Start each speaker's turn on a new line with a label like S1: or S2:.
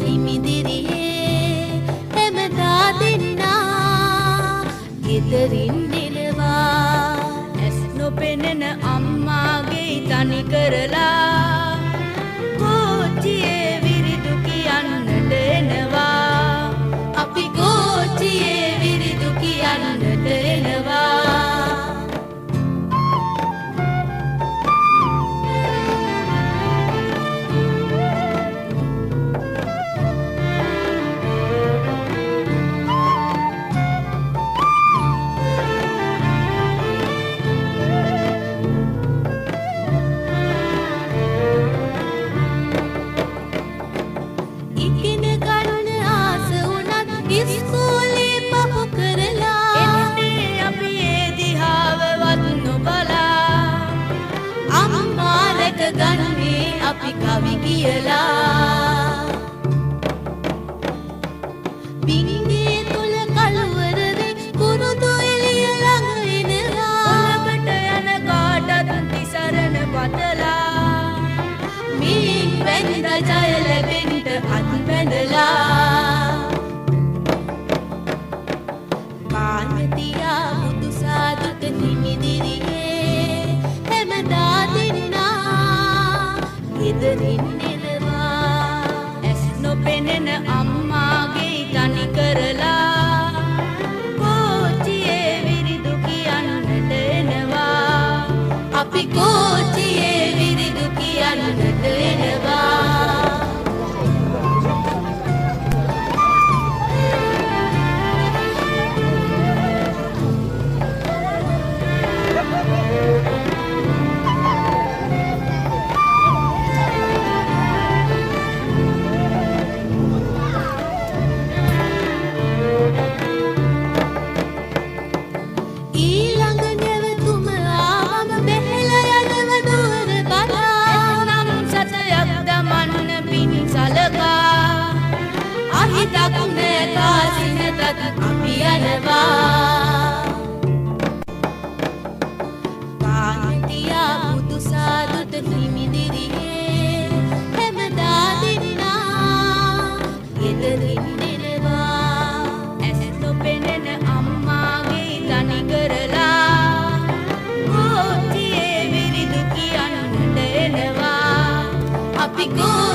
S1: හිමිදිරියේ හැමදා දෙන්නා ගෙදරින් එනවා.
S2: ඇස් නොපෙනෙන අම්මාගේ තනි කරලා කෝච්චියේ විරිදු කියන්නට එනවා.
S1: අපි කෝච්චියේ විරිදු කියන්නට එනවා. ඉස්කෝලේ පහු කරලා
S2: එන්නේ අපි ඒ දිහාවවත් නොබලා.
S1: අම්මා රැකගන්නේ අපි කවි කියලා. බින්ගේ තුල කලවරේ කුරුදු එළිය ළඟ එනවා.
S2: ඔලකට යන කාටත් තිසරණ පතලා.
S1: මේ වැඳ ජය ලැබෙන්න අත් බැඳලා. පාන්තියා බුදු සාදුට හිමිදිරියේ හැමදා දෙන්නා ගෙදරින් එනවා.
S2: ඇස් නොපෙනෙන අම්මාගේ තනි කරලා කෝච්චියේ විරිදු කියන්නට එනවා.
S1: අපි කෝච්චියේ විරිදු කියන්නට එනවා. ඊළඟ නැවතුම ආවම බැහැලා යනව දුවර බලා.
S2: නම් සතයක් දමන්න පින් සලකා.
S1: අහිතක් නෑ කාසි නැතත් අපි යනවා. පාන්තියා බුදු සාදුට හිමිදිරියේ හැමදා දෙන්නා ගෙදරින් එනවා.
S2: ඇස් නොපෙනෙන අම්මාගේ තනි කරලා කෝච්චියේ විරිදු කියන්නට එනවා.
S1: අපි කෝ